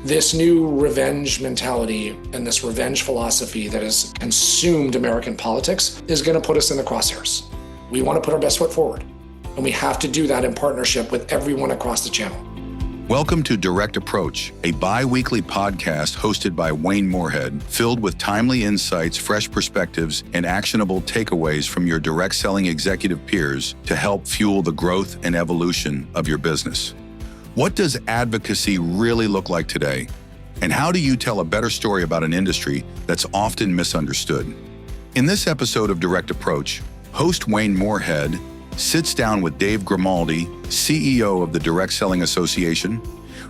This new revenge mentality and this revenge philosophy that has consumed American politics is going to put us in the crosshairs. We want to put our best foot forward, and we have to do that in partnership with everyone across the channel. Welcome to Direct Approach, a bi-weekly podcast hosted by Wayne Moorehead, filled with timely insights, fresh perspectives, and actionable takeaways from your direct selling executive peers to help fuel the growth and evolution of your business. What does advocacy really look like today? And how do you tell a better story about an industry that's often misunderstood? In this episode of Direct Approach, host Wayne Moorehead sits down with Dave Grimaldi, CEO of the Direct Selling Association,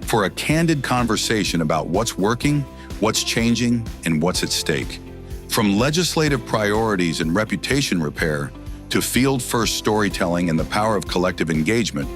for a candid conversation about what's working, what's changing, and what's at stake. From legislative priorities and reputation repair to field-first storytelling and the power of collective engagement,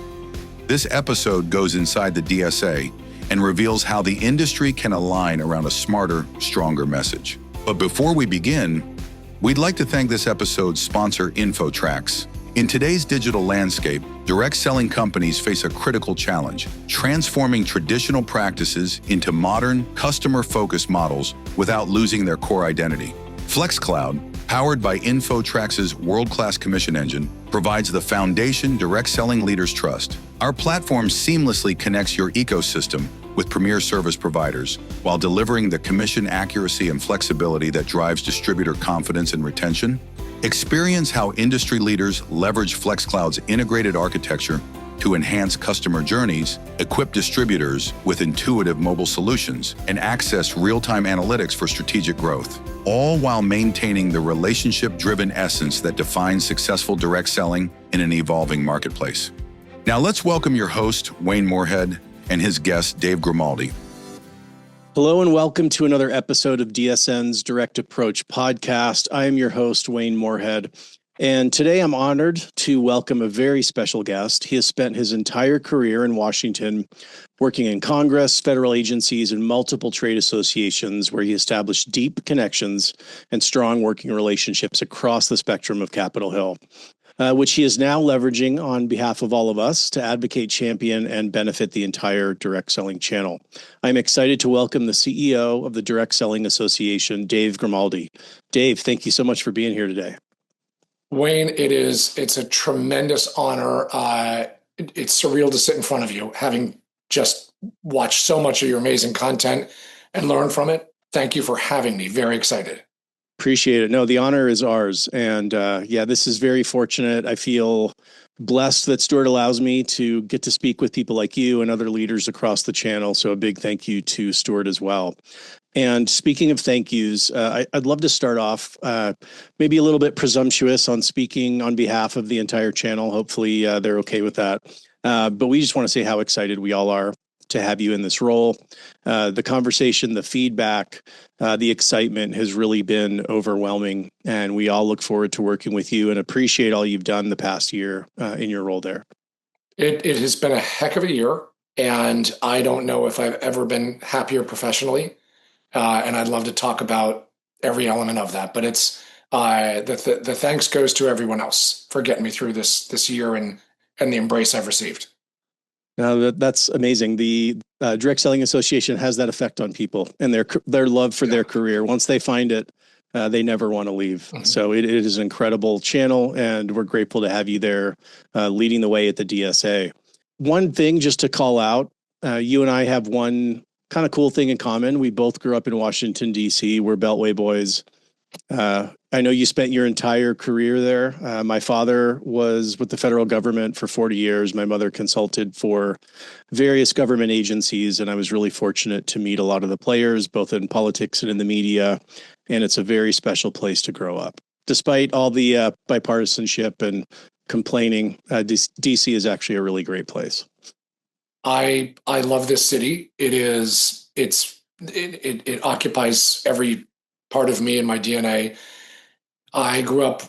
this episode goes inside the DSA and reveals how the industry can align around a smarter, stronger message. But before we begin, we'd like to thank this episode's sponsor, InfoTrax. In today's digital landscape, direct selling companies face a critical challenge, transforming traditional practices into modern, customer-focused models without losing their core identity. FlexCloud, powered by InfoTrax's world-class commission engine, provides the foundation direct selling leaders trust. Our platform seamlessly connects your ecosystem with premier service providers while delivering the commission accuracy and flexibility that drives distributor confidence and retention. Experience how industry leaders leverage FlexCloud's integrated architecture to enhance customer journeys, equip distributors with intuitive mobile solutions, and access real-time analytics for strategic growth, all while maintaining the relationship-driven essence that defines successful direct selling in an evolving marketplace. Now let's welcome your host, Wayne Moorehead, and his guest, Dave Grimaldi. Hello and welcome to another episode of DSN's Direct Approach podcast. I am your host, Wayne Moorehead, and today I'm honored to welcome a very special guest. He has spent his entire career in Washington working in Congress, federal agencies, and multiple trade associations where he established deep connections and strong working relationships across the spectrum of Capitol Hill, which he is now leveraging on behalf of all of us to advocate, champion, and benefit the entire direct selling channel. I'm excited to welcome the CEO of the Direct Selling Association, Dave Grimaldi. Dave, thank you so much for being here today. Wayne, it's a tremendous honor. It's surreal to sit in front of you, having just watched so much of your amazing content and learned from it. Thank you for having me. Very excited. Appreciate it. No, the honor is ours. And this is very fortunate. I feel blessed that Stuart allows me to get to speak with people like you and other leaders across the channel. So a big thank you to Stuart as well. And speaking of thank yous, I'd love to start off maybe a little bit presumptuous on speaking on behalf of the entire channel. Hopefully they're okay with that. But we just want to say how excited we all are to have you in this role. The conversation, the feedback, the excitement has really been overwhelming, and we all look forward to working with you and appreciate all you've done the past year in your role there. It has been a heck of a year, and I don't know if I've ever been happier professionally. And I'd love to talk about every element of that, but it's the thanks goes to everyone else for getting me through this year and the embrace I've received. Now that's amazing. The Direct Selling Association has that effect on people and their love for their career. Once they find it, they never want to leave. Mm-hmm. So it is an incredible channel, and we're grateful to have you there leading the way at the DSA. One thing just to call out, you and I have one kind of cool thing in common. We both grew up in Washington, D.C. We're Beltway boys. I know you spent your entire career there. My father was with the federal government for 40 years. My mother consulted for various government agencies, and I was really fortunate to meet a lot of the players, both in politics and in the media. And it's a very special place to grow up. Despite all the bipartisanship and complaining, DC is actually a really great place. I love this city. It occupies every part of me and my DNA. I grew up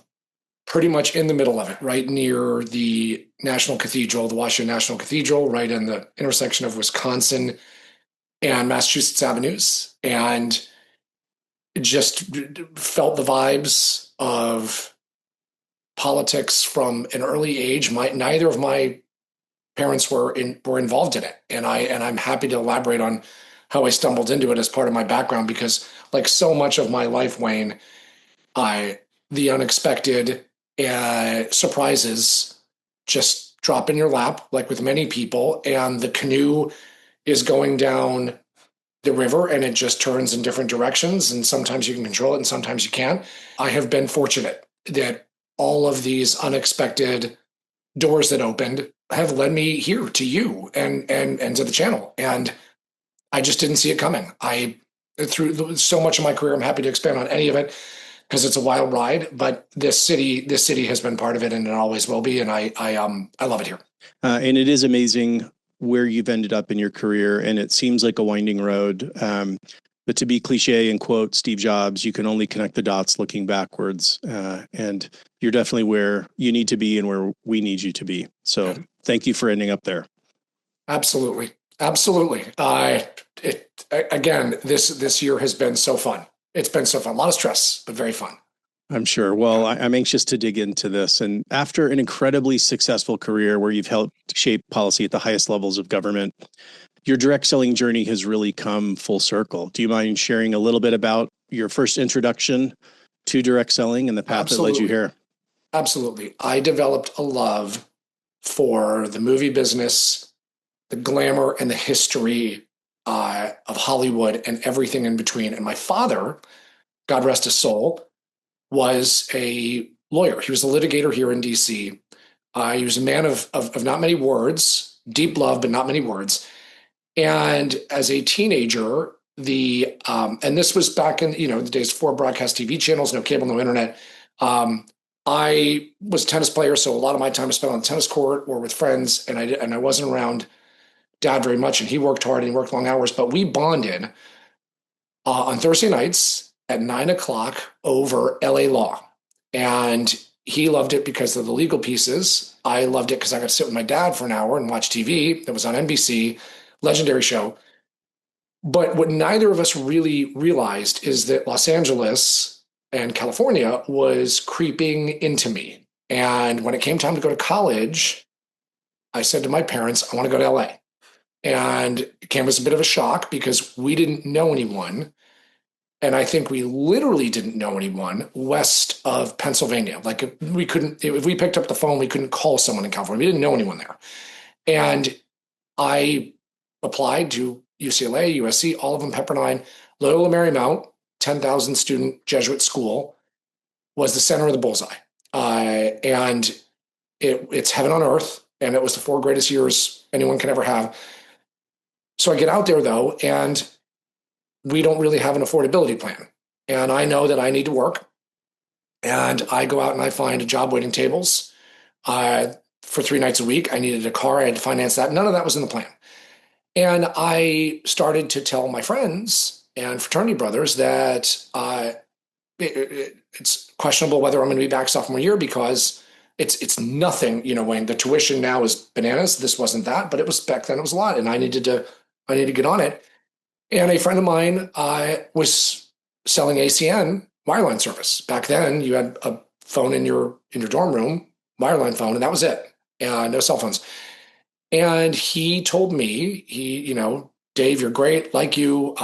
pretty much in the middle of it, right near the National Cathedral, the Washington National Cathedral, right in the intersection of Wisconsin and Massachusetts Avenues, and just felt the vibes of politics from an early age. Neither of my parents were involved in it, and I'm happy to elaborate on how I stumbled into it as part of my background, because like so much of my life, Wayne, the unexpected surprises just drop in your lap, like with many people, and the canoe is going down the river and it just turns in different directions. And sometimes you can control it and sometimes you can't. I have been fortunate that all of these unexpected doors that opened have led me here to you and to the channel. And I just didn't see it coming. Through so much of my career, I'm happy to expand on any of it because it's a wild ride, but this city has been part of it and it always will be. And I love it here. And it is amazing where you've ended up in your career, and it seems like a winding road. But to be cliche and quote Steve Jobs, you can only connect the dots looking backwards. And you're definitely where you need to be and where we need you to be. So thank you for ending up there. Absolutely. Absolutely. Again, this year has been so fun. It's been so fun. A lot of stress, but very fun. I'm sure. Well, I'm anxious to dig into this. And after an incredibly successful career where you've helped shape policy at the highest levels of government, your direct selling journey has really come full circle. Do you mind sharing a little bit about your first introduction to direct selling and the path that led you here? Absolutely. I developed a love for the movie business, the glamour and the history of Hollywood and everything in between. And my father, God rest his soul, was a lawyer. He was a litigator here in DC. He was a man of not many words, deep love, but not many words. And as a teenager, and this was back in the days before broadcast TV channels, no cable, no internet. I was a tennis player, so a lot of my time was spent on the tennis court or with friends, and I wasn't around Dad very much. And he worked hard and he worked long hours, but we bonded on Thursday nights at 9:00 over LA law. And he loved it because of the legal pieces. I loved it because I got to sit with my dad for an hour and watch TV. It was on NBC, legendary show. But what neither of us really realized is that Los Angeles and California was creeping into me. And when it came time to go to college, I said to my parents, I want to go to LA. And it came as a bit of a shock because we didn't know anyone. And I think we literally didn't know anyone west of Pennsylvania. Like if we picked up the phone, we couldn't call someone in California. We didn't know anyone there. And I applied to UCLA, USC, all of them, Pepperdine, Loyola Marymount, 10,000 student Jesuit school, was the center of the bullseye. And it's heaven on earth. And it was the 4 greatest years anyone can ever have. So I get out there though, and we don't really have an affordability plan. And I know that I need to work. And I go out and I find a job waiting tables for 3 nights a week. I needed a car. I had to finance that. None of that was in the plan. And I started to tell my friends and fraternity brothers that it's questionable whether I'm going to be back sophomore year because it's nothing, Wayne, the tuition now is bananas. This wasn't that, but it was back then it was a lot. And I need to get on it. And a friend of mine was selling ACN wireline service. Back then, you had a phone in your dorm room, wireline phone, and that was it. No cell phones. And he told me, Dave, you're great, like you.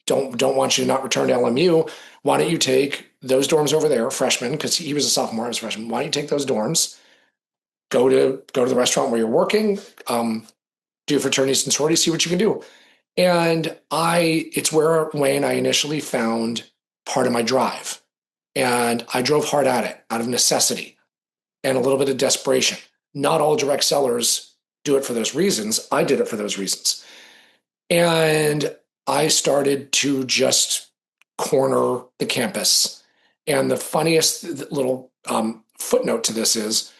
Don't want you to not return to LMU. Why don't you take those dorms over there, freshman, because he was a sophomore, I was a freshman. Why don't you take those dorms, go to the restaurant where you're working, do fraternities and sororities, see what you can do. And it's where, Wayne, I initially found part of my drive. And I drove hard at it out of necessity and a little bit of desperation. Not all direct sellers do it for those reasons. I did it for those reasons. And I started to just corner the campus. And the funniest little footnote to this is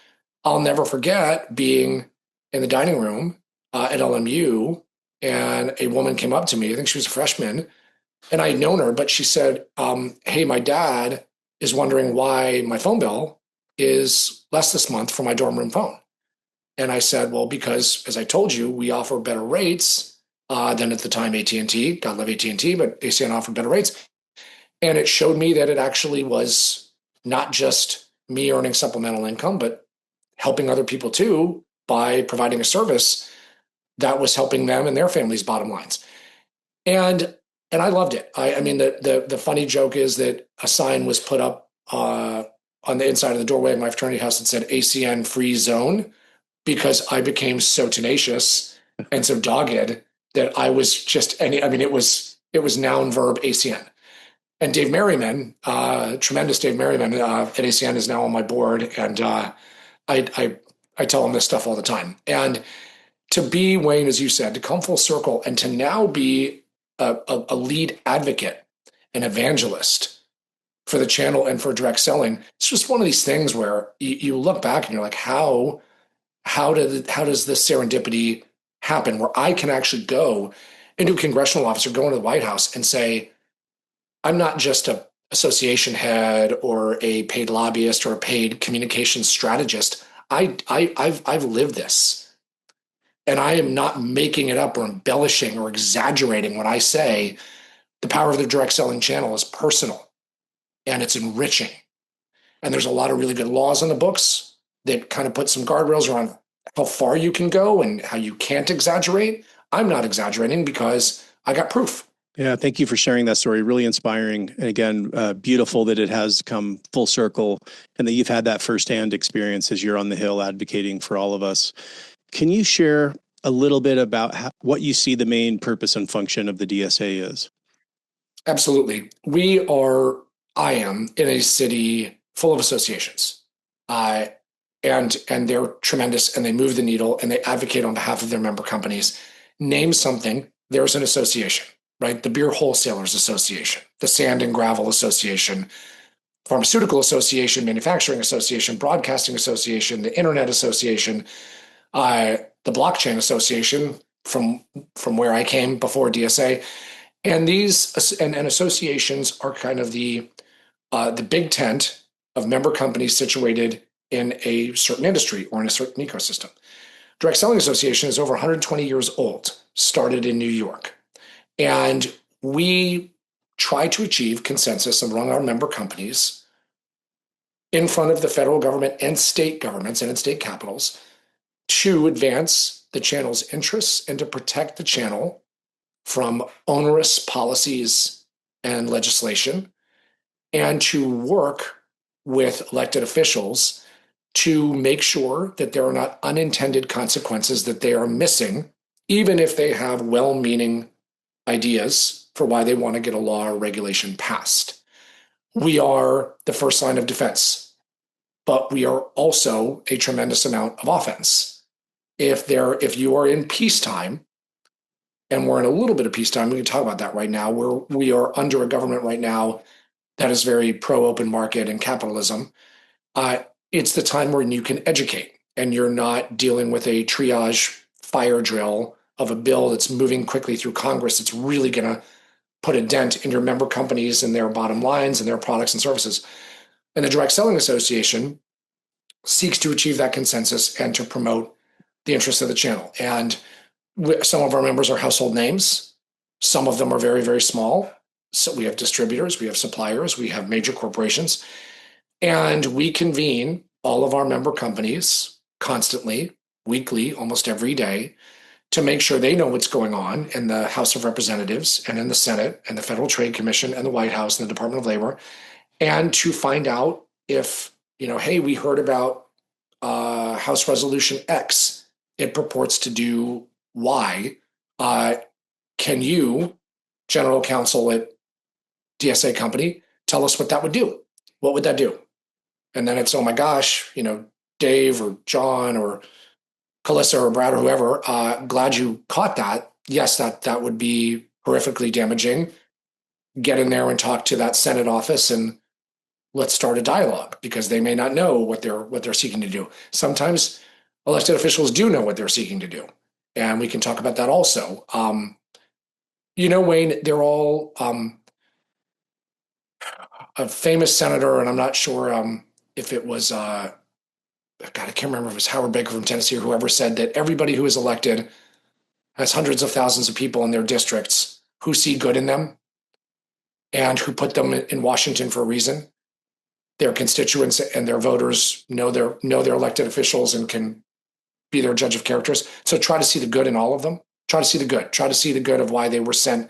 I'll never forget being in the dining room at LMU, and a woman came up to me. I think she was a freshman, and I had known her, but she said, hey, my dad is wondering why my phone bill is less this month for my dorm room phone. And I said, well, because as I told you, we offer better rates than at the time AT&T. God love AT&T, but ACN offered better rates. And it showed me that it actually was not just me earning supplemental income, but helping other people too by providing a service that was helping them and their families' bottom lines. And I loved it. I mean, the funny joke is that a sign was put up on the inside of the doorway of my fraternity house that said ACN free zone, because I became so tenacious and so dogged that I was just any. I mean, it was noun verb ACN. And Dave Merriman, tremendous Dave Merriman at ACN, is now on my board, and I tell him this stuff all the time. And to be, Wayne, as you said, to come full circle and to now be a lead advocate, an evangelist for the channel and for direct selling, it's just one of these things where you look back and you're like, how does this serendipity happen, where I can actually go into a congressional office or go into the White House and say, I'm not just a association head or a paid lobbyist or a paid communications strategist. I've lived this, and I am not making it up or embellishing or exaggerating when I say the power of the direct selling channel is personal and it's enriching. And there's a lot of really good laws in the books that kind of put some guardrails around how far you can go and how you can't exaggerate. I'm not exaggerating because I got proof. Yeah, thank you for sharing that story. Really inspiring. And again, beautiful that it has come full circle and that you've had that firsthand experience as you're on the Hill advocating for all of us. Can you share a little bit about what you see the main purpose and function of the DSA is? Absolutely. I am in a city full of associations. And they're tremendous, and they move the needle, and they advocate on behalf of their member companies. Name something, there's an association, right? The Beer Wholesalers Association, the Sand and Gravel Association, Pharmaceutical Association, Manufacturing Association, Broadcasting Association, the Internet Association, the Blockchain Association from where I came before DSA. And these and associations are kind of the big tent of member companies situated in a certain industry or in a certain ecosystem. Direct Selling Association is over 120 years old, started in New York. And we try to achieve consensus among our member companies in front of the federal government and state governments and in state capitals to advance the channel's interests and to protect the channel from onerous policies and legislation, and to work with elected officials to make sure that there are not unintended consequences that they are missing, even if they have well-meaning ideas for why they want to get a law or regulation passed. We are the first line of defense, but we are also a tremendous amount of offense. If you are in peacetime, and we're in a little bit of peacetime, we can talk about that right now, where we are under a government right now that is very pro-open market and capitalism, it's the time when you can educate and you're not dealing with a triage fire drill of a bill that's moving quickly through Congress. It's really going to put a dent in your member companies and their bottom lines and their products and services. And the Direct Selling Association seeks to achieve that consensus and to promote the interests of the channel. And some of our members are household names. Some of them are very, very small. So we have distributors, we have suppliers, we have major corporations. And we convene all of our member companies constantly, weekly, almost every day, to make sure they know what's going on in the House of Representatives and in the Senate and the Federal Trade Commission and the White House and the Department of Labor, and to find out if, hey, we heard about House Resolution X. It purports to do Y. Can you, General Counsel at DSA Company, tell us what that would do? What would that do? And then it's, oh my gosh, Dave or John or Calissa or Brad or whoever, glad you caught that. Yes, that would be horrifically damaging. Get in there and talk to that Senate office and let's start a dialogue, because they may not know what they're seeking to do. Sometimes elected officials do know what they're seeking to do. And we can talk about that also. Wayne, they're all a famous senator, and I'm not sure if it was, I can't remember if it was Howard Baker from Tennessee or whoever said that everybody who is elected has hundreds of thousands of people in their districts who see good in them and who put them in Washington for a reason. Their constituents and their voters know their elected officials and can be their judge of characters. So try to see the good in all of them. Try to see the good. Try to see the good of why they were sent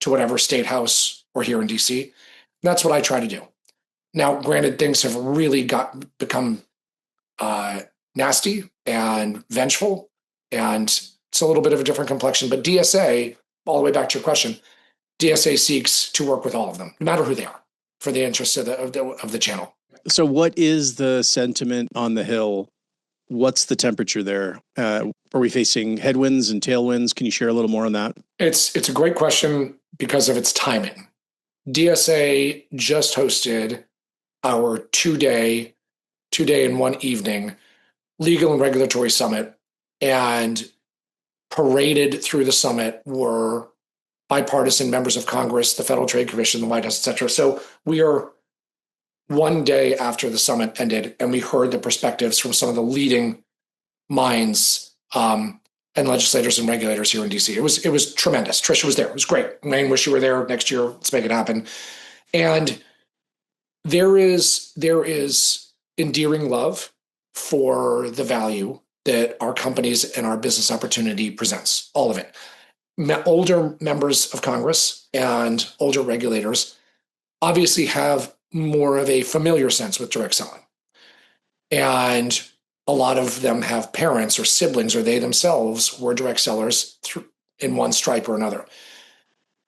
to whatever state house or here in DC. That's what I try to do. Now, granted, things have really become nasty and vengeful, and it's a little bit of a different complexion. But DSA, all the way back to your question, DSA seeks to work with all of them, no matter who they are, for the interests of the channel. So what is the sentiment on the Hill? What's the temperature there? Are we facing headwinds and tailwinds? Can you share a little more on that? It's a great question because of its timing. DSA just hosted our two-day and one evening legal and regulatory summit, and paraded through the summit were bipartisan members of Congress, the Federal Trade Commission, the White House, et cetera. So we are one day after the summit ended, and we heard the perspectives from some of the leading minds and legislators and regulators here in DC. It was tremendous. Trisha was there. It was great. Wayne, wish you were there next year. Let's make it happen. And there is endearing love for the value that our companies and our business opportunity presents, all of it. Older members of Congress and older regulators obviously have more of a familiar sense with direct selling. And a lot of them have parents or siblings, or they themselves were direct sellers in one stripe or another.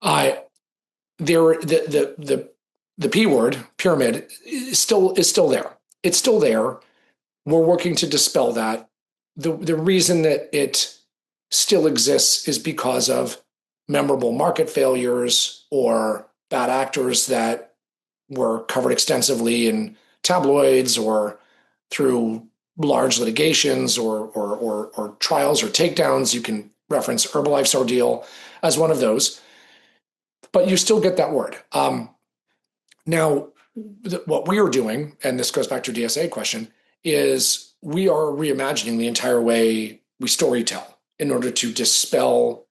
The P word, pyramid, is still there. It's still there. We're working to dispel that. The reason that it still exists is because of memorable market failures or bad actors that were covered extensively in tabloids or through large litigations or trials or takedowns. You can reference Herbalife's ordeal as one of those, but you still get that word. Now, what we are doing, and this goes back to your DSA question, is we are reimagining the entire way we storytell in order to dispel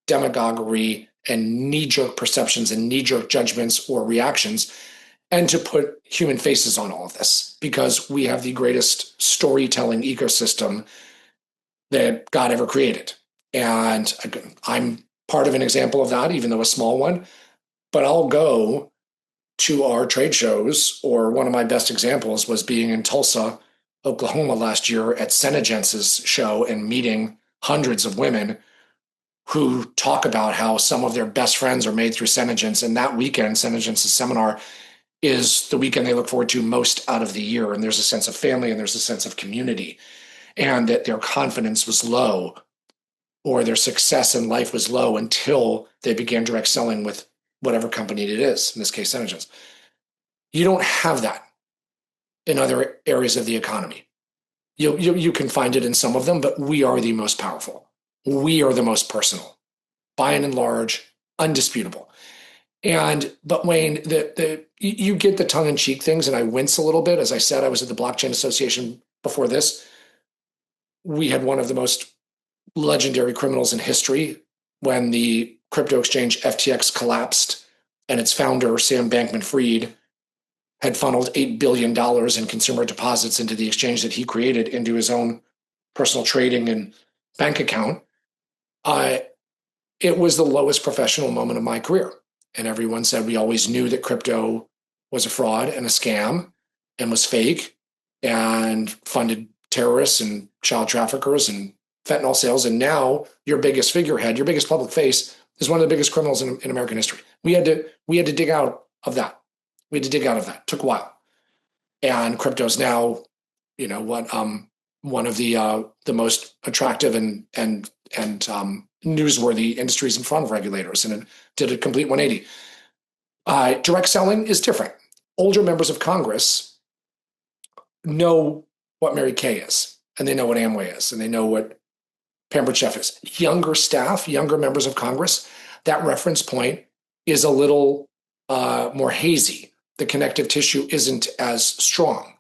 demagoguery and knee-jerk perceptions and knee-jerk judgments or reactions, and to put human faces on all of this, because we have the greatest storytelling ecosystem that God ever created. And I'm part of an example of that, even though a small one, but I'll go to our trade shows, or one of my best examples was being in Tulsa, Oklahoma last year at Senegence's show and meeting hundreds of women who talk about how some of their best friends are made through Senegence. And that weekend, Senegence's seminar is the weekend they look forward to most out of the year. And there's a sense of family and there's a sense of community, and that their confidence was low or their success in life was low until they began direct selling with whatever company it is, in this case, Senegence. You don't have that in other areas of the economy. You can find it in some of them, but we are the most powerful. We are the most personal, by and large, undisputable. But Wayne, you get the tongue-in-cheek things, and I wince a little bit. As I said, I was at the Blockchain Association before this. We had one of the most legendary criminals in history when the crypto exchange FTX collapsed, and its founder, Sam Bankman-Fried, had funneled $8 billion in consumer deposits into the exchange that he created into his own personal trading and bank account. It was the lowest professional moment of my career. And everyone said we always knew that crypto was a fraud and a scam and was fake and funded terrorists and child traffickers and fentanyl sales. And now your biggest figurehead, your biggest public face, is one of the biggest criminals in American history. We had to dig out of that. It took a while. And crypto's now, one of the most attractive and newsworthy industries in front of regulators, and it did a complete 180. Direct selling is different. Older members of Congress know what Mary Kay is, and they know what Amway is, and they know what Pampered Chef is. Younger staff, younger members of Congress, that reference point is a little more hazy. The connective tissue isn't as strong.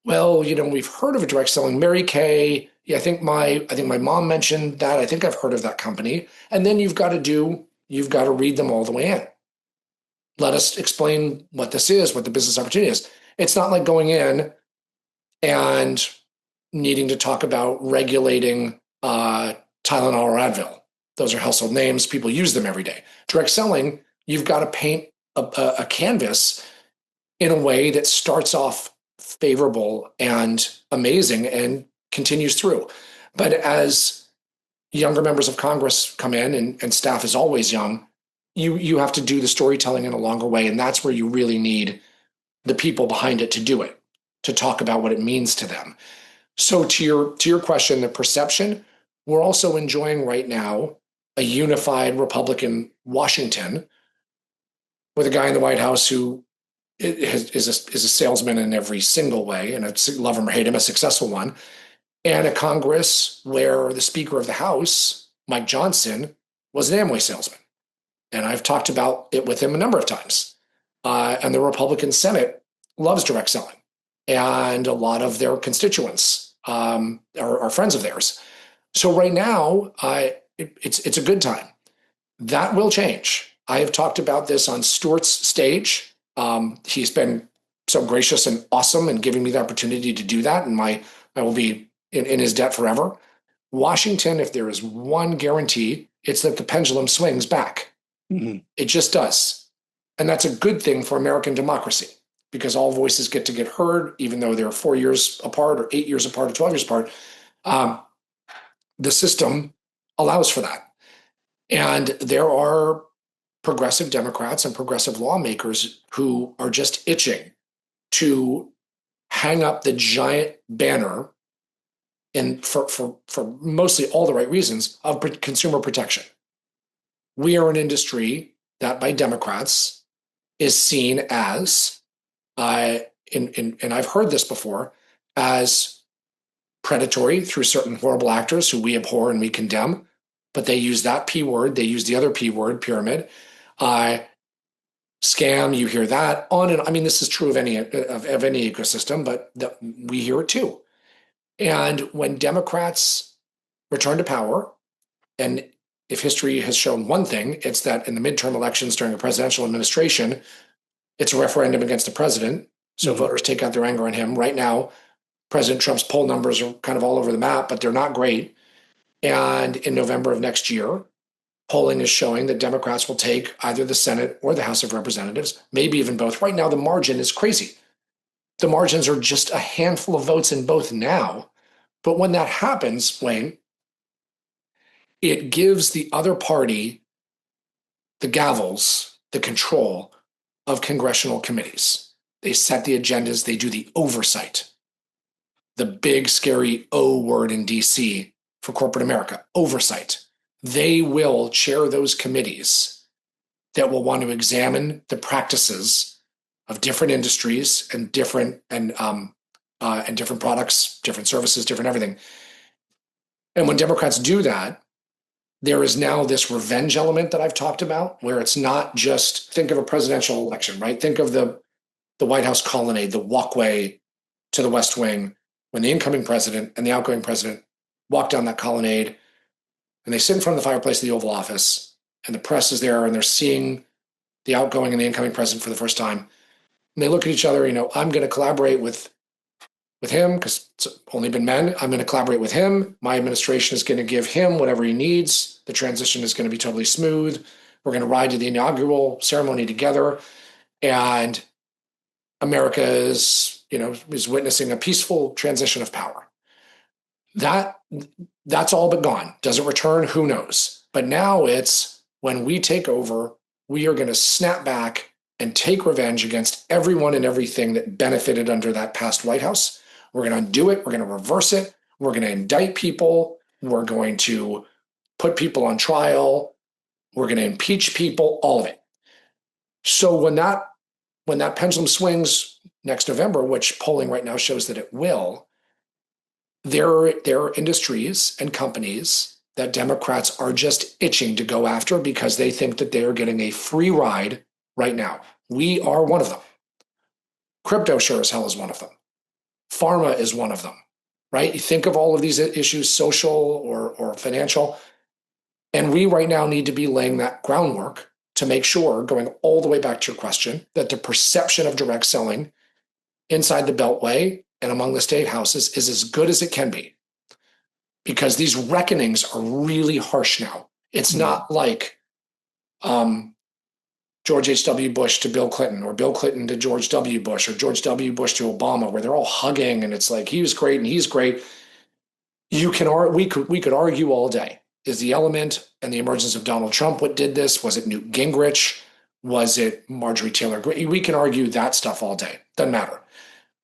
Well, we've heard of a direct selling Mary Kay. Yeah, I think my mom mentioned that. I think I've heard of that company. And then you've got to read them all the way in. Let us explain what this is, what the business opportunity is. It's not like going in and needing to talk about regulating Tylenol or Advil. Those are household names. People use them every day. Direct selling, you've got to paint a canvas in a way that starts off favorable and amazing and continues through. But as younger members of Congress come in, and staff is always young, you have to do the storytelling in a longer way. And that's where you really need the people behind it to do it, to talk about what it means to them. So to your question, the perception, we're also enjoying right now a unified Republican Washington with a guy in the White House who is a salesman in every single way, and love him or hate him, a successful one, and a Congress where the Speaker of the House, Mike Johnson, was an Amway salesman. And I've talked about it with him a number of times. And the Republican Senate loves direct selling. And a lot of their constituents are friends of theirs. So right now, it's a good time. That will change. I have talked about this on Stuart's stage. He's been so gracious and awesome in giving me the opportunity to do that. And I will be in his debt forever. Washington, if there is one guarantee, it's that the pendulum swings back. Mm-hmm. It just does. And that's a good thing for American democracy, because all voices get to get heard, even though they're 4 years apart or 8 years apart or 12 years apart. The system allows for that. And there are progressive Democrats and progressive lawmakers who are just itching to hang up the giant banner, and for mostly all the right reasons, of consumer protection. We are an industry that by Democrats is seen as, and I've heard this before, as predatory through certain horrible actors who we abhor and we condemn, but they use that P word, they use the other P word, pyramid, scam, you hear that on and I mean, this is true of any ecosystem, but we hear it too. And when Democrats return to power, and if history has shown one thing, it's that in the midterm elections during a presidential administration, it's a referendum against the president. So voters take out their anger on him. Right now, President Trump's poll numbers are kind of all over the map, but they're not great. And in November of next year, polling is showing that Democrats will take either the Senate or the House of Representatives, maybe even both. Right now, the margin is crazy. The margins are just a handful of votes in both now. But when that happens, Wayne, it gives the other party the gavels, the control of congressional committees. They set the agendas, they do the oversight. The big, scary O word in DC for corporate America, oversight. They will chair those committees that will want to examine the practices of different industries and different products, different services, different everything. And when Democrats do that, there is now this revenge element that I've talked about, where it's not just, think of a presidential election, right? Think of the White House colonnade, the walkway to the West Wing, when the incoming president and the outgoing president walk down that colonnade and they sit in front of the fireplace of the Oval Office, and the press is there and they're seeing the outgoing and the incoming president for the first time. And they look at each other, I'm going to collaborate with him because it's only been men. I'm going to collaborate with him. My administration is going to give him whatever he needs. The transition is going to be totally smooth. We're going to ride to the inaugural ceremony together. And America is witnessing a peaceful transition of power. That's all but gone. Does it return? Who knows? But now it's, when we take over, we are going to snap back and take revenge against everyone and everything that benefited under that past White House. We're going to undo it. We're going to reverse it. We're going to indict people. We're going to put people on trial. We're going to impeach people, all of it. So when that pendulum swings next November, which polling right now shows that it will, there are industries and companies that Democrats are just itching to go after because they think that they are getting a free ride right now. We are one of them. Crypto sure as hell is one of them. Pharma is one of them, right? You think of all of these issues, social or financial, and we right now need to be laying that groundwork to make sure, going all the way back to your question, that the perception of direct selling inside the Beltway and among the state houses is as good as it can be. Because these reckonings are really harsh now. It's not like George H.W. Bush to Bill Clinton, or Bill Clinton to George W. Bush, or George W. Bush to Obama, where they're all hugging and it's like, he was great and he's great. We could argue all day. Is the element and the emergence of Donald Trump what did this? Was it Newt Gingrich? Was it Marjorie Taylor Greene? We can argue that stuff all day. Doesn't matter.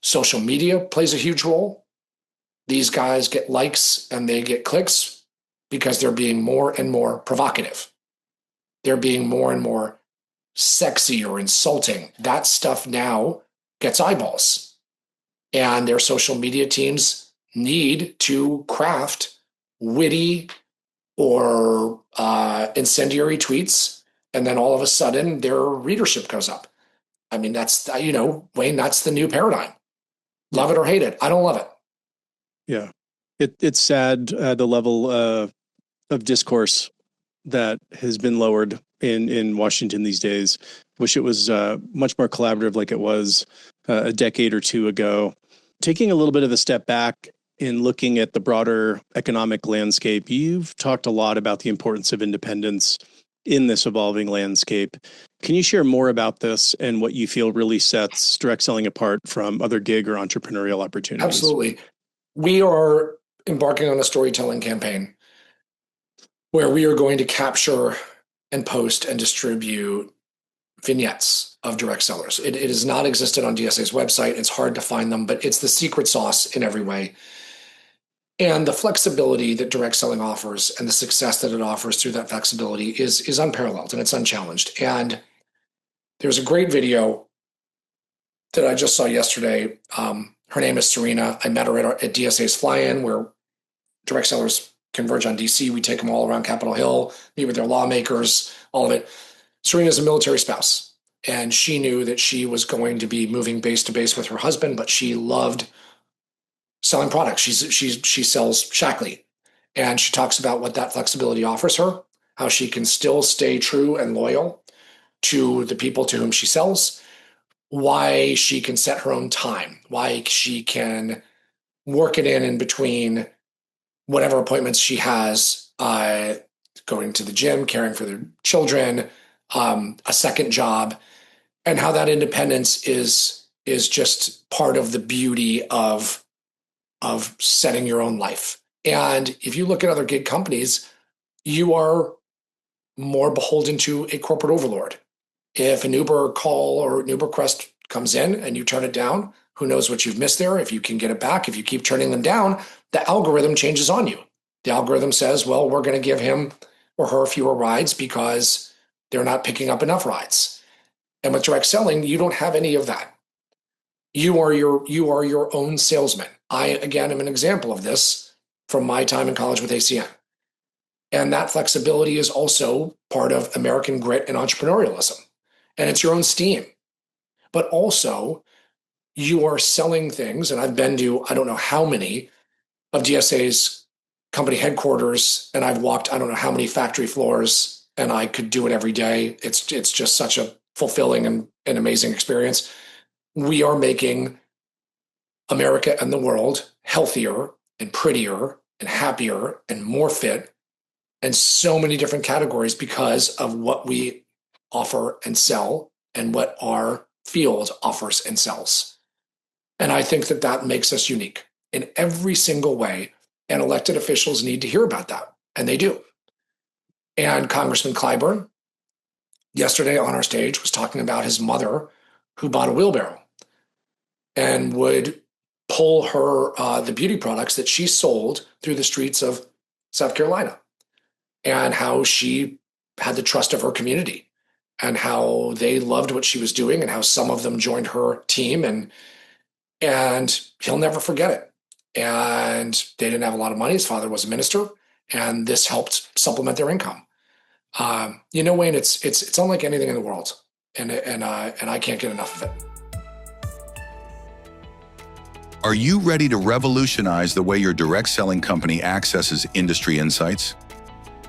Social media plays a huge role. These guys get likes and they get clicks because they're being more and more provocative. They're being more and more sexy or insulting. That stuff now gets eyeballs. And their social media teams need to craft witty or incendiary tweets, and then all of a sudden their readership goes up. I mean, that's, Wayne, that's the new paradigm. Love it or hate it. I don't love it. Yeah. It's sad, the level of discourse that has been lowered in Washington these days. Wish it was much more collaborative like it was a decade or two ago. Taking a little bit of a step back in looking at the broader economic landscape, you've talked a lot about the importance of independence in this evolving landscape. Can you share more about this and what you feel really sets direct selling apart from other gig or entrepreneurial opportunities? Absolutely. We are embarking on a storytelling campaign where we are going to capture and post and distribute vignettes of direct sellers. It has not existed on DSA's website. It's hard to find them, but it's the secret sauce in every way. And the flexibility that direct selling offers and the success that it offers through that flexibility is unparalleled and it's unchallenged. And there's a great video that I just saw yesterday. Her name is Serena. I met her at DSA's fly-in, where direct sellers converge on DC. We take them all around Capitol Hill, meet with their lawmakers, all of it. Serena's a military spouse, and she knew that she was going to be moving base to base with her husband, but she loved selling products. She sells Shackley, and she talks about what that flexibility offers her, how she can still stay true and loyal to the people to whom she sells, why she can set her own time, why she can work it in between whatever appointments she has, going to the gym, caring for their children, a second job, and how that independence is just part of the beauty of setting your own life. And if you look at other gig companies, you are more beholden to a corporate overlord. If an Uber call or an Uber request comes in and you turn it down, who knows what you've missed there? If you can get it back, if you keep turning them down, the algorithm changes on you. The algorithm says, well, we're going to give him or her fewer rides because they're not picking up enough rides. And with direct selling, you don't have any of that. You are your own salesman. I, again, am an example of this from my time in college with ACN. And that flexibility is also part of American grit and entrepreneurialism. And it's your own steam. But also, you are selling things, and I've been to, I don't know how many of DSA's company headquarters, and I've walked, I don't know how many factory floors, and I could do it every day. It's just such a fulfilling and amazing experience. We are making America and the world healthier and prettier and happier and more fit in so many different categories because of what we offer and sell and what our field offers and sells. And I think that makes us unique in every single way. And elected officials need to hear about that. And they do. And Congressman Clyburn, yesterday on our stage, was talking about his mother who bought a wheelbarrow and would pull her the beauty products that she sold through the streets of South Carolina, and how she had the trust of her community and how they loved what she was doing and how some of them joined her team, and he'll never forget it. And they didn't have a lot of money. His father was a minister, and this helped supplement their income. Wayne, it's unlike anything in the world, and I can't get enough of it. Are you ready to revolutionize the way your direct selling company accesses industry insights?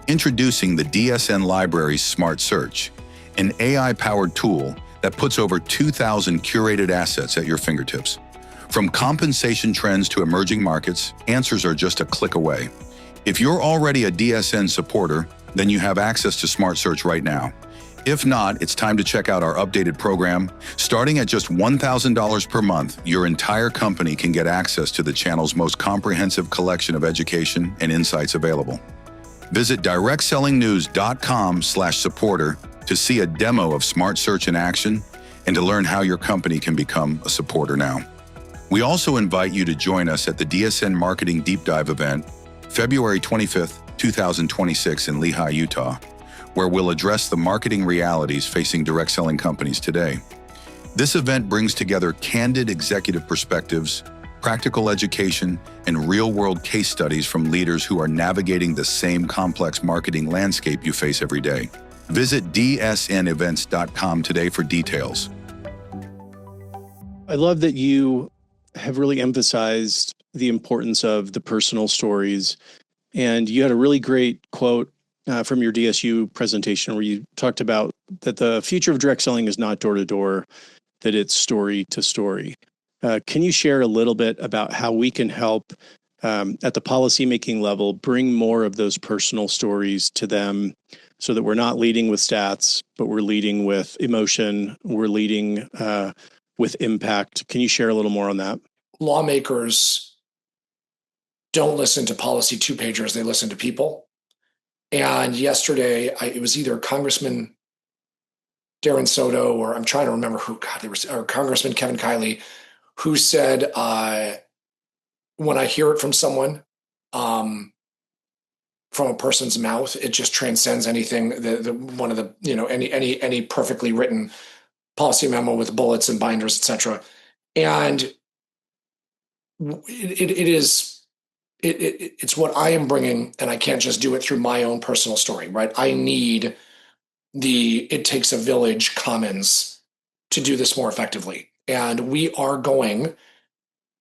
Introducing the DSN Library's Smart Search, an AI-powered tool that puts over 2,000 curated assets at your fingertips. From compensation trends to emerging markets, answers are just a click away. If you're already a DSN supporter, then you have access to Smart Search right now. If not, it's time to check out our updated program. Starting at just $1,000 per month, your entire company can get access to the channel's most comprehensive collection of education and insights available. Visit directsellingnews.com/supporter to see a demo of Smart Search in action and to learn how your company can become a supporter now. We also invite you to join us at the DSN Marketing Deep Dive event, February 25th, 2026 in Lehi, Utah, where we'll address the marketing realities facing direct selling companies today. This event brings together candid executive perspectives, practical education, and real-world case studies from leaders who are navigating the same complex marketing landscape you face every day. Visit dsnevents.com today for details. I love that you have really emphasized the importance of the personal stories. And you had a really great quote from your DSU presentation where you talked about that the future of direct selling is not door to door, that it's story to story. Can you share a little bit about how we can help at the policymaking level bring more of those personal stories to them so that we're not leading with stats, but we're leading with emotion, we're leading with impact? Can you share a little more on that? Lawmakers don't listen to policy two-pagers, they listen to people. And yesterday, it was either Congressman Darren Soto or I'm trying to remember who, or Congressman Kevin Kiley, who said, when I hear it from someone, from a person's mouth, it just transcends anything. One of the, any perfectly written policy memo with bullets and binders, et cetera. And it's what I am bringing, and I can't just do it through my own personal story, right? I need it takes a village commons to do this more effectively. And we are going,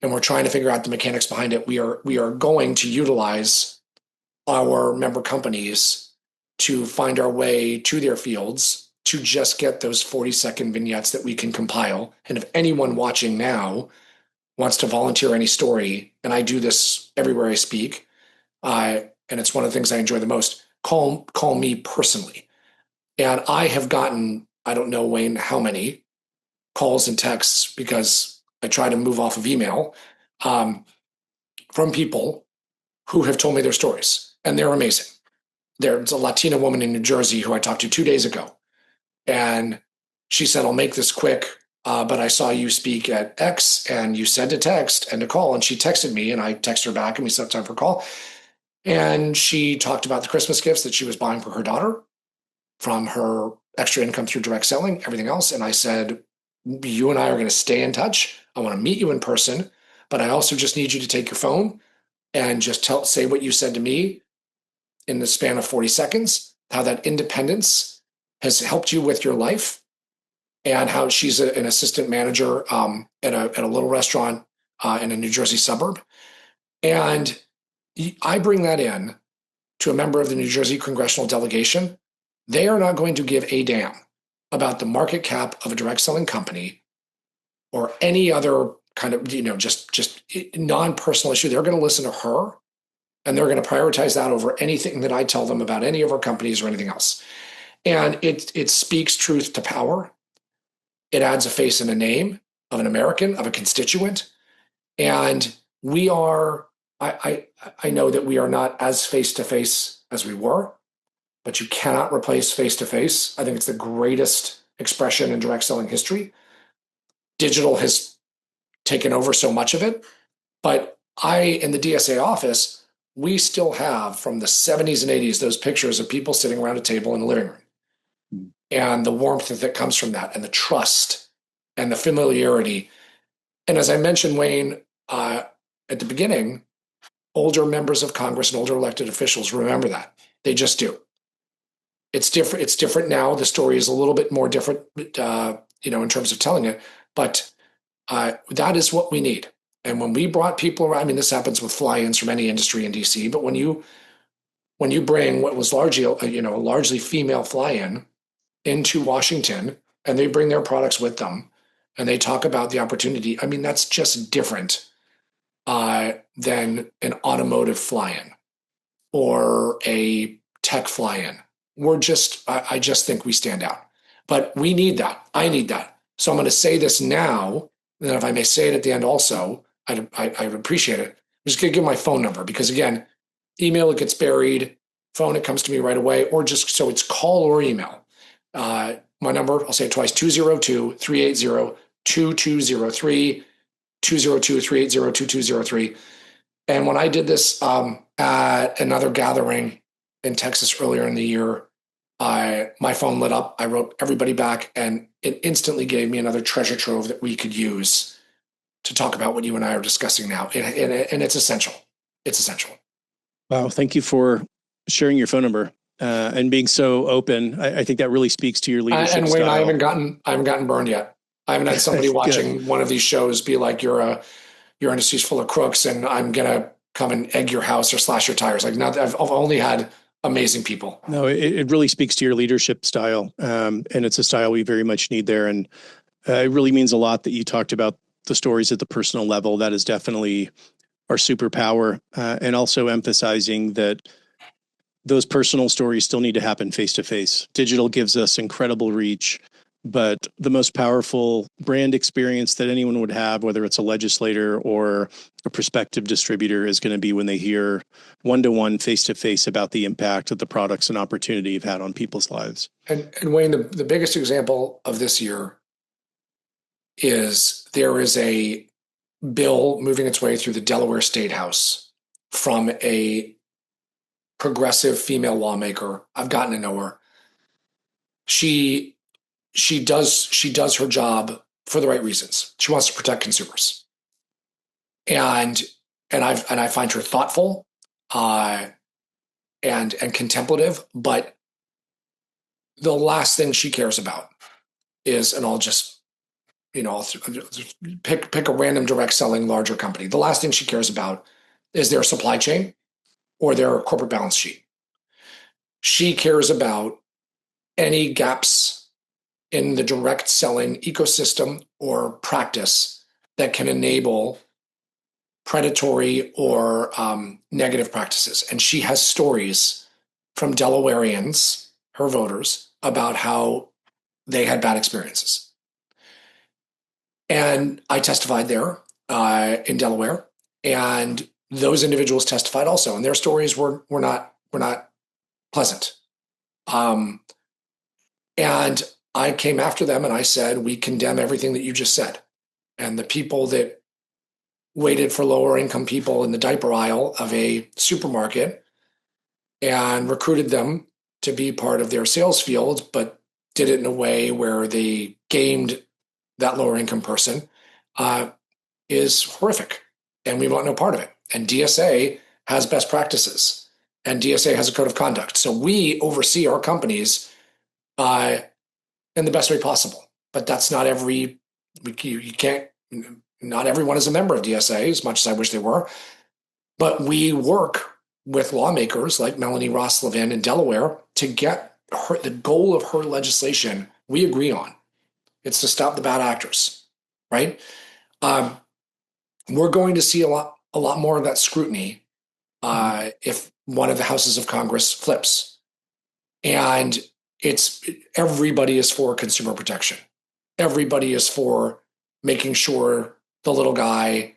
and we're trying to figure out the mechanics behind it. We are going to utilize our member companies to find our way to their fields to just get those 40-second vignettes that we can compile. And if anyone watching now wants to volunteer any story, and I do this everywhere I speak, and it's one of the things I enjoy the most, call me personally. And I have gotten, I don't know, Wayne, how many calls and texts, because I try to move off of email, from people who have told me their stories, and they're amazing. There's a Latina woman in New Jersey who I talked to 2 days ago, and she said, I'll make this quick, but I saw you speak at X, and you said to text and to call, and she texted me, and I texted her back, and we set up time for a call. And she talked about the Christmas gifts that she was buying for her daughter from her extra income through direct selling, everything else. And I said, you and I are going to stay in touch. I want to meet you in person, but I also just need you to take your phone and just say what you said to me in the span of 40 seconds, how that independence has helped you with your life, and how she's an assistant manager at a little restaurant in a New Jersey suburb. And I bring that in to a member of the New Jersey congressional delegation. They are not going to give a damn about the market cap of a direct selling company or any other kind of, just non-personal issue. They're going to listen to her, and they're going to prioritize that over anything that I tell them about any of our companies or anything else. And it speaks truth to power. It adds a face and a name of an American, of a constituent. And we are, I know that we are not as face-to-face as we were, but you cannot replace face-to-face. I think it's the greatest expression in direct selling history. Digital has taken over so much of it, but in the DSA office, we still have from the 70s and 80s, those pictures of people sitting around a table in the living room, and the warmth that comes from that, and the trust and the familiarity. And as I mentioned, Wayne, at the beginning, older members of Congress and older elected officials remember that. They just do. It's different. It's different now. The story is a little bit more different, in terms of telling it. But that is what we need. And when we brought people around, I mean, this happens with fly-ins from any industry in DC. But when you bring what was largely, a largely female fly-in into Washington, and they bring their products with them, and they talk about the opportunity, I mean, that's just different than an automotive fly-in or a tech fly-in. I just think we stand out. But we need that. I need that. So I'm going to say this now. And then if I may say it at the end also, I'd appreciate it. I'm just going to give my phone number because, again, email, it gets buried. Phone, it comes to me right away. Or just so it's call or email. My number, I'll say it twice, 202-380-2203, 202-380-2203. And when I did this at another gathering in Texas earlier in the year, my phone lit up. I wrote everybody back, and it instantly gave me another treasure trove that we could use to talk about what you and I are discussing now. And it's essential. It's essential. Wow. Thank you for sharing your phone number and being so open. I think that really speaks to your leadership and Wayne, style. I haven't gotten burned yet. I haven't had somebody watching one of these shows be like, your industry's full of crooks and I'm going to come and egg your house or slash your tires. Like, not, I've only had amazing people. No, it really speaks to your leadership style. And it's a style we very much need there. And it really means a lot that you talked about the stories at the personal level. That is definitely our superpower. And also emphasizing that those personal stories still need to happen face to face. Digital gives us incredible reach, but the most powerful brand experience that anyone would have, whether it's a legislator or a prospective distributor, is going to be when they hear one-to-one, face-to-face about the impact of the products and opportunity you've had on people's lives. And Wayne, the biggest example of this year is there is a bill moving its way through the Delaware State House from a progressive female lawmaker. I've gotten to know her. She does her job for the right reasons. She wants to protect consumers, and I find her thoughtful, and contemplative. But the last thing she cares about is, and I'll just, I'll pick a random direct selling larger company. The last thing she cares about is their supply chain or their corporate balance sheet. She cares about any gaps in the direct selling ecosystem or practice that can enable predatory or negative practices. And she has stories from Delawareans, her voters, about how they had bad experiences. And I testified there in Delaware, and those individuals testified also, and their stories were not pleasant. And I came after them and I said, we condemn everything that you just said. And the people that waited for lower income people in the diaper aisle of a supermarket and recruited them to be part of their sales field, but did it in a way where they gamed that lower income person, is horrific. And we want no part of it. And DSA has best practices, and DSA has a code of conduct. So we oversee our companies in the best way possible. But that's not you can't, not everyone is a member of DSA, as much as I wish they were. But we work with lawmakers like Melanie Ross Levin in Delaware to get the goal of her legislation we agree on. It's to stop the bad actors, right? We're going to see a lot more of that scrutiny if one of the houses of Congress flips. And everybody is for consumer protection. Everybody is for making sure the little guy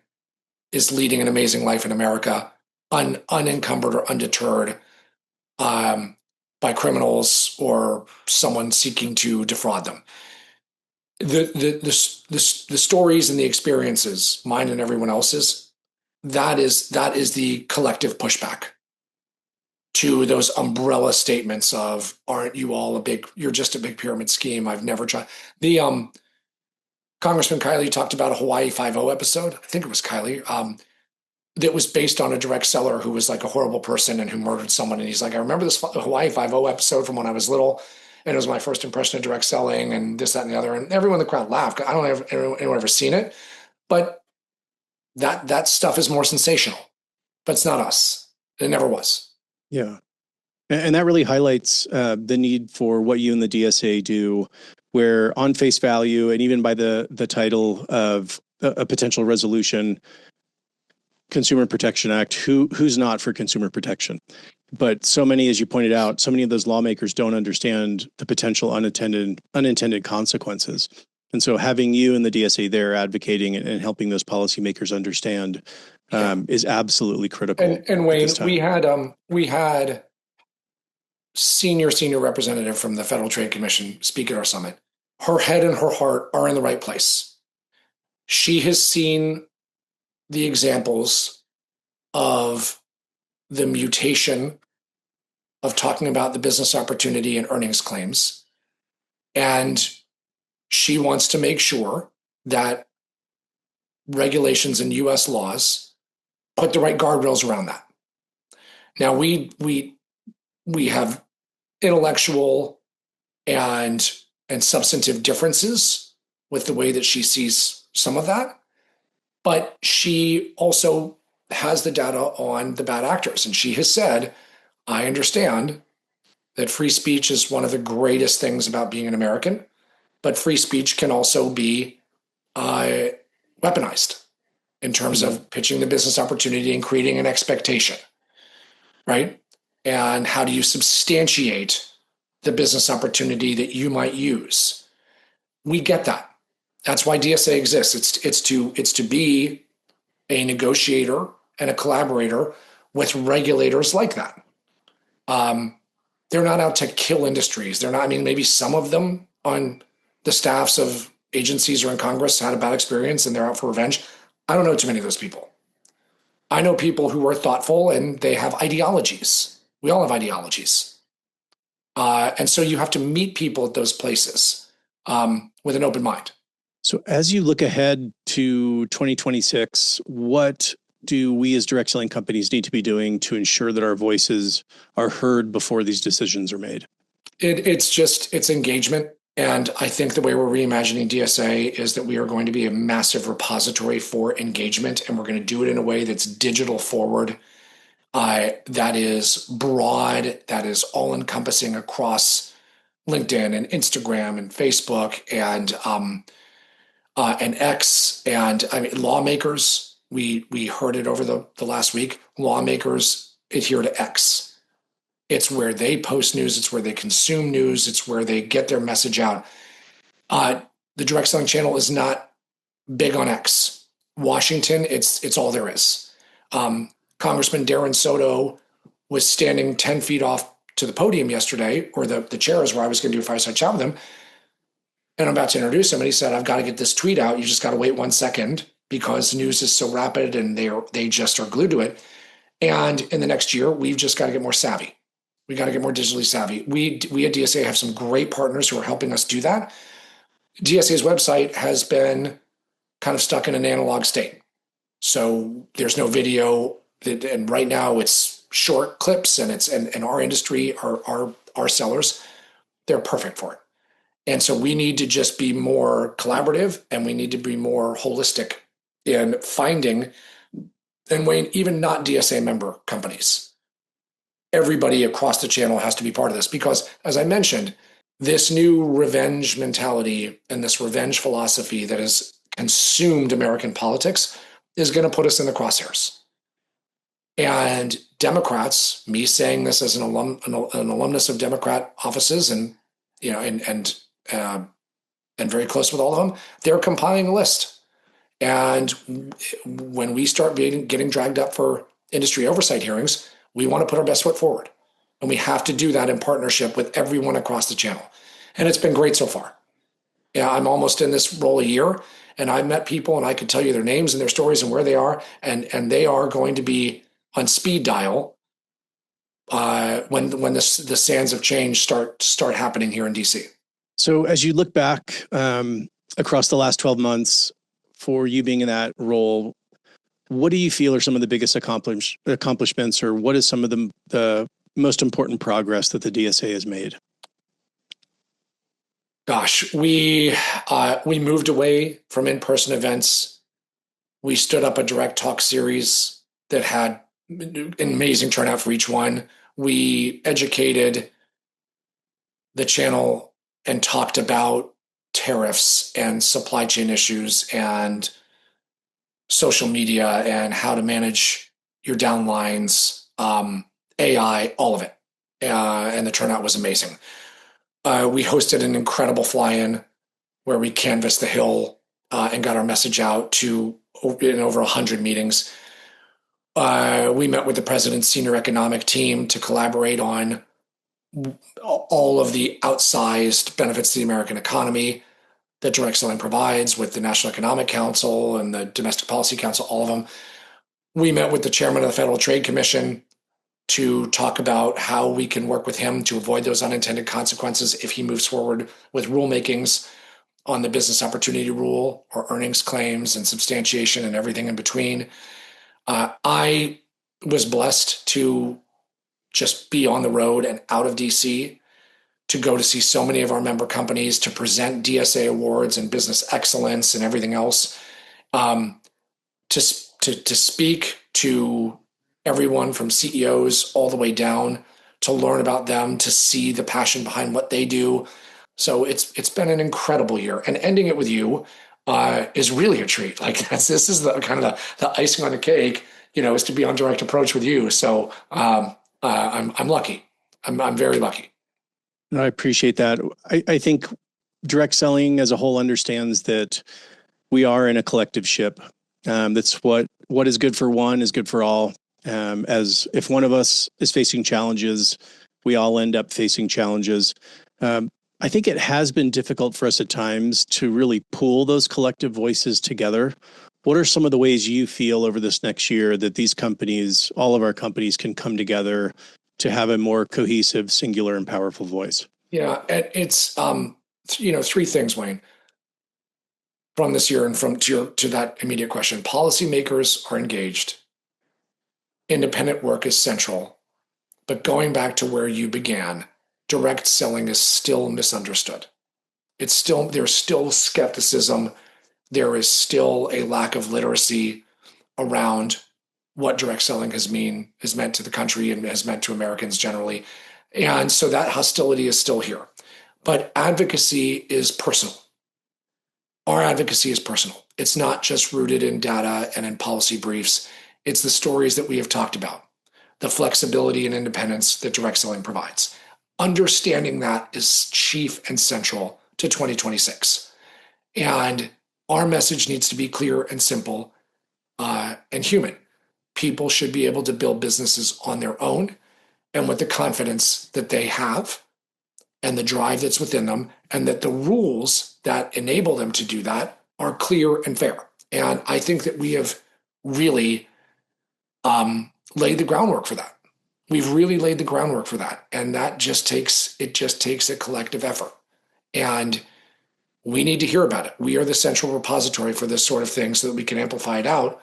is leading an amazing life in America, unencumbered or undeterred by criminals or someone seeking to defraud them. The stories and the experiences, mine and everyone else's, that is the collective pushback to those umbrella statements of, aren't you all you're just a big pyramid scheme. I've never tried. The Congressman Kiley talked about a Hawaii 5-0 episode. I think it was Kiley, that was based on a direct seller who was like a horrible person and who murdered someone. And he's like, I remember this Hawaii 5-0 episode from when I was little, and it was my first impression of direct selling and this, that, and the other. And everyone in the crowd laughed. I don't know if anyone ever seen it, but that stuff is more sensational, but it's not us. It never was. Yeah. And that really highlights the need for what you and the DSA do, where on face value, and even by the title of a potential resolution, Consumer Protection Act, who's not for consumer protection? But so many, as you pointed out, so many of those lawmakers don't understand the potential unintended consequences. And so having you and the DSA there advocating and helping those policymakers understand is absolutely critical. And Wayne, at this time. we had senior representative from the Federal Trade Commission speak at our summit. Her head and her heart are in the right place. She has seen the examples of the mutation of talking about the business opportunity and earnings claims. And she wants to make sure that regulations and US laws put the right guardrails around that. Now we have intellectual and substantive differences with the way that she sees some of that, but she also has the data on the bad actors. And she has said, I understand that free speech is one of the greatest things about being an American, but free speech can also be weaponized in terms of pitching the business opportunity and creating an expectation, right? And how do you substantiate the business opportunity that you might use? We get that. That's why DSA exists. It's to be a negotiator and a collaborator with regulators like that. They're not out to kill industries. They're not, I mean, maybe some of them on the staffs of agencies or in Congress had a bad experience and they're out for revenge. I don't know too many of those people. I know people who are thoughtful and they have ideologies. We all have ideologies. And so you have to meet people at those places with an open mind. So as you look ahead to 2026, what do we as direct selling companies need to be doing to ensure that our voices are heard before these decisions are made? It's engagement. And I think the way we're reimagining DSA is that we are going to be a massive repository for engagement, and we're going to do it in a way that's digital forward, that is broad, that is all encompassing across LinkedIn and Instagram and Facebook and X. And I mean, lawmakers, we heard it over the last week. Lawmakers adhere to X. It's where they post news. It's where they consume news. It's where they get their message out. The direct selling channel is not big on X. Washington, it's all there is. Congressman Darren Soto was standing 10 feet off to the podium yesterday, or the chairs where I was going to do a fireside chat with him. And I'm about to introduce him, and he said, I've got to get this tweet out. You just got to wait 1 second because news is so rapid and they just are glued to it. And in the next year, we've just got to get more savvy. We got to get more digitally savvy. We at DSA have some great partners who are helping us do that. DSA's website has been kind of stuck in an analog state. So there's no video, and right now it's short clips, and our industry, our sellers, they're perfect for it. And so we need to just be more collaborative, and we need to be more holistic in finding, and Wayne, even not DSA member companies. Everybody across the channel has to be part of this because, as I mentioned, this new revenge mentality and this revenge philosophy that has consumed American politics is going to put us in the crosshairs. And Democrats, me saying this as an alumnus of Democrat offices, and and very close with all of them, they're compiling a list. And when we start getting dragged up for industry oversight hearings, we want to put our best foot forward. And we have to do that in partnership with everyone across the channel. And it's been great so far. Yeah, I'm almost in this role a year, and I've met people, and I could tell you their names and their stories and where they are, and they are going to be on speed dial when the sands of change start happening here in DC. So as you look back across the last 12 months for you being in that role, what do you feel are some of the biggest accomplishments, or what is some of the most important progress that the DSA has made? Gosh, we moved away from in-person events. We stood up a direct talk series that had an amazing turnout for each one. We educated the channel and talked about tariffs and supply chain issues and social media and how to manage your downlines. AI, all of it. And the turnout was amazing. We hosted an incredible fly-in where we canvassed the Hill and got our message out to in over 100 meetings. We met with the president's senior economic team to collaborate on all of the outsized benefits to the American economy that direct selling provides with the National Economic Council and the Domestic Policy Council, all of them. We met with the chairman of the Federal Trade Commission to talk about how we can work with him to avoid those unintended consequences if he moves forward with rulemakings on the business opportunity rule or earnings claims and substantiation and everything in between. I was blessed to just be on the road and out of DC to go to see so many of our member companies, to present DSA awards and business excellence and everything else, to speak to everyone from CEOs all the way down, to learn about them, to see the passion behind what they do. So it's been an incredible year, and ending it with you is really a treat. Like this is the kind of the icing on the cake, is to be on direct approach with you. So I'm lucky. I'm very lucky. I appreciate that. I think direct selling as a whole understands that we are in a collective ship. That's what is good for one is good for all. As if one of us is facing challenges, we all end up facing challenges. I think it has been difficult for us at times to really pool those collective voices together. What are some of the ways you feel over this next year that these companies, all of our companies, can come together to have a more cohesive, singular, and powerful voice? Yeah, it's three things, Wayne, from this year and from to that immediate question. Policymakers are engaged. Independent work is central, but going back to where you began, direct selling is still misunderstood. There's still skepticism. There is still a lack of literacy around what direct selling has meant to the country and has meant to Americans generally. And so that hostility is still here. But advocacy is personal. Our advocacy is personal. It's not just rooted in data and in policy briefs. It's the stories that we have talked about, the flexibility and independence that direct selling provides. Understanding that is chief and central to 2026. And our message needs to be clear and simple and human. People should be able to build businesses on their own and with the confidence that they have and the drive that's within them, and that the rules that enable them to do that are clear and fair. And I think that we have really laid the groundwork for that. We've really laid the groundwork for that. And that just takes a collective effort. And we need to hear about it. We are the central repository for this sort of thing so that we can amplify it out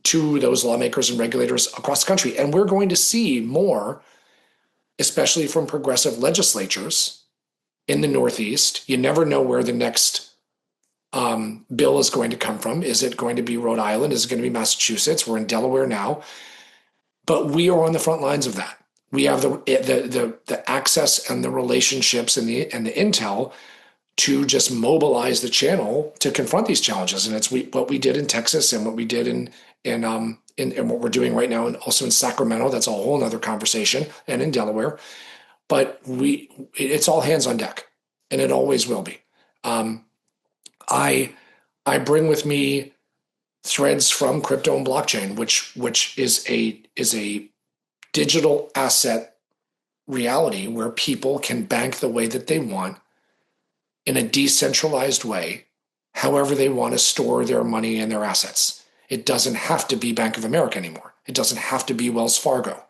to those lawmakers and regulators across the country. And we're going to see more, especially from progressive legislatures in the Northeast. You never know where the next bill is going to come from. Is it going to be Rhode Island? Is it going to be Massachusetts? We're in Delaware now. But we are on the front lines of that. We have the access and the relationships and the intel to just mobilize the channel to confront these challenges. And it's what we did in Texas and what we did in what we're doing right now, and also in Sacramento. That's a whole nother conversation, and in Delaware. But it's all hands on deck, and it always will be. I bring with me threads from crypto and blockchain, which is a digital asset reality where people can bank the way that they want in a decentralized way, however they want to store their money and their assets. It doesn't have to be Bank of America anymore. It doesn't have to be Wells Fargo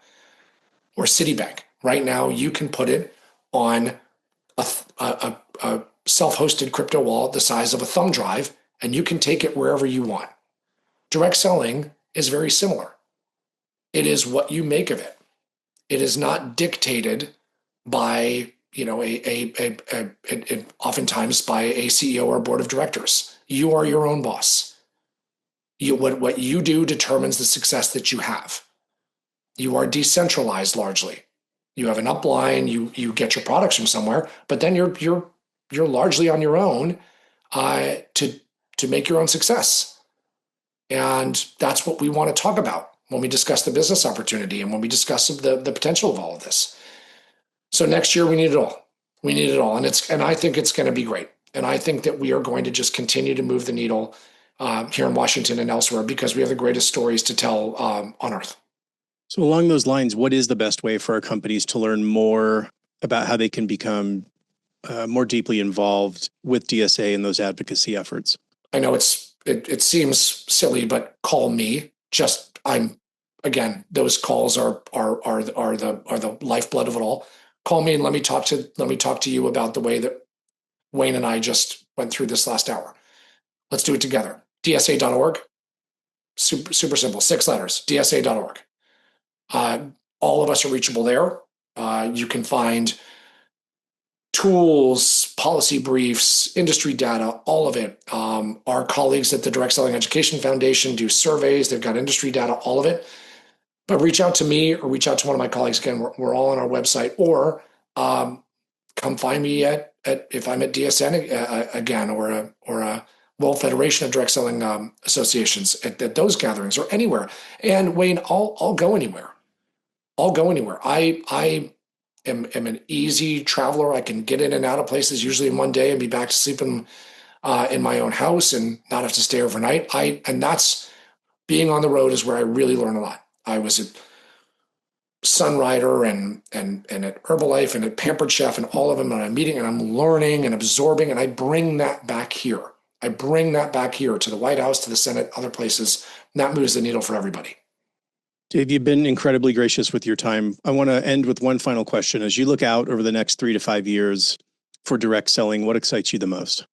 or Citibank. Right now, you can put it on a self-hosted crypto wallet the size of a thumb drive, and you can take it wherever you want. Direct selling is very similar. It is what you make of it. It is not dictated by, oftentimes by a CEO or board of directors. You are your own boss. What you do determines the success that you have. You are decentralized largely. You have an upline. You get your products from somewhere, but then you're largely on your own to make your own success. And that's what we want to talk about. when we discuss the business opportunity, and when we discuss the potential of all of this. So next year we need it all. We need it all. And I think it's going to be great. And I think that we are going to just continue to move the needle here in Washington and elsewhere, because we have the greatest stories to tell on earth. So along those lines, what is the best way for our companies to learn more about how they can become more deeply involved with DSA and those advocacy efforts? I know it seems silly, but call me. Those calls are the lifeblood of it all. Call me and let me talk to you about the way that Wayne and I just went through this last hour. Let's do it together. DSA.org. Super simple. 6 letters. DSA.org. All of us are reachable there. You can find tools, policy briefs, industry data, all of it. Our colleagues at the Direct Selling Education Foundation do surveys. They've got industry data, all of it. But reach out to me or reach out to one of my colleagues. Again, we're all on our website, or come find me if I'm at DSN again, or a World Federation of Direct Selling Associations at those gatherings, or anywhere. And Wayne, I'll go anywhere. I'll go anywhere. I am an easy traveler. I can get in and out of places usually in one day and be back to sleep in my own house and not have to stay overnight. And that's being on the road is where I really learn a lot. I was at Sunrider and at Herbalife and at Pampered Chef and all of them, and I'm meeting and I'm learning and absorbing, and I bring that back here. I bring that back here to the White House, to the Senate, other places, and that moves the needle for everybody. Dave, you've been incredibly gracious with your time. I want to end with one final question. As you look out over the next 3 to 5 years for direct selling, what excites you the most?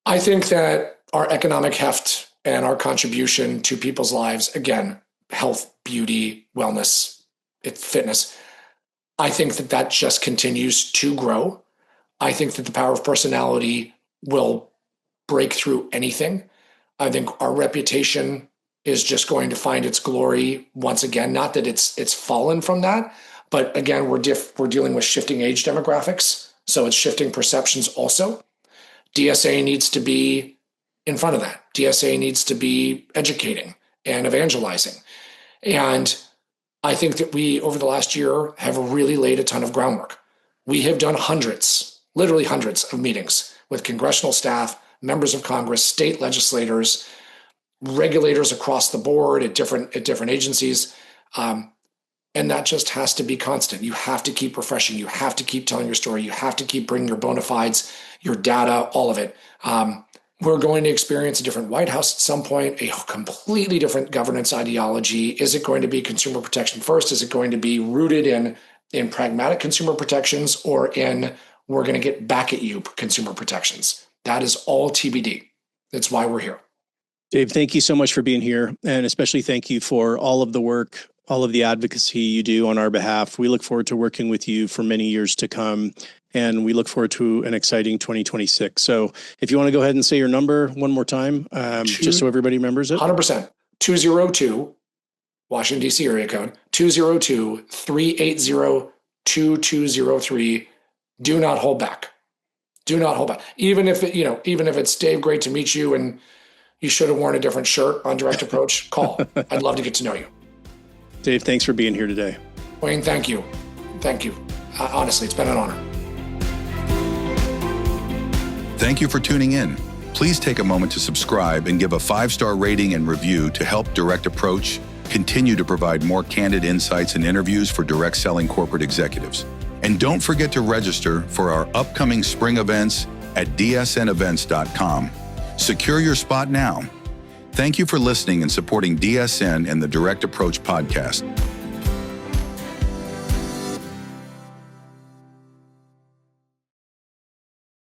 I think that our economic heft and our contribution to people's lives, again, health, beauty, wellness, fitness, I think that just continues to grow. I think that the power of personality will break through anything. I think our reputation is just going to find its glory once again. Not that it's fallen from that, but again, we're dealing with shifting age demographics, so it's shifting perceptions also. DSA needs to be in front of that. DSA needs to be educating and evangelizing. And I think that we, over the last year, have really laid a ton of groundwork. We have done literally hundreds of meetings with congressional staff, members of Congress, state legislators, regulators across the board at different agencies. And that just has to be constant. You have to keep refreshing. You have to keep telling your story. You have to keep bringing your bona fides, your data, all of it. We're going to experience a different White House at some point, a completely different governance ideology. Is it going to be consumer protection first? Is it going to be rooted in pragmatic consumer protections, or in we're going to get back at you consumer protections? That is all TBD. That's why we're here. Dave, thank you so much for being here. And especially thank you for all of the work, all of the advocacy you do on our behalf. We look forward to working with you for many years to come. And we look forward to an exciting 2026. So if you want to go ahead and say your number one more time, just so everybody remembers it. 100%. 202, Washington, D.C. area code, 202-380-2203. Do not hold back. Do not hold back. Even if it's Dave, great to meet you, and you should have worn a different shirt on Direct Approach, call. I'd love to get to know you. Dave, thanks for being here today. Wayne, thank you. Thank you. Honestly, it's been an honor. Thank you for tuning in. Please take a moment to subscribe and give a 5-star rating and review to help Direct Approach continue to provide more candid insights and interviews for direct selling corporate executives. And don't forget to register for our upcoming spring events at dsnevents.com. Secure your spot now. Thank you for listening and supporting DSN and the Direct Approach podcast.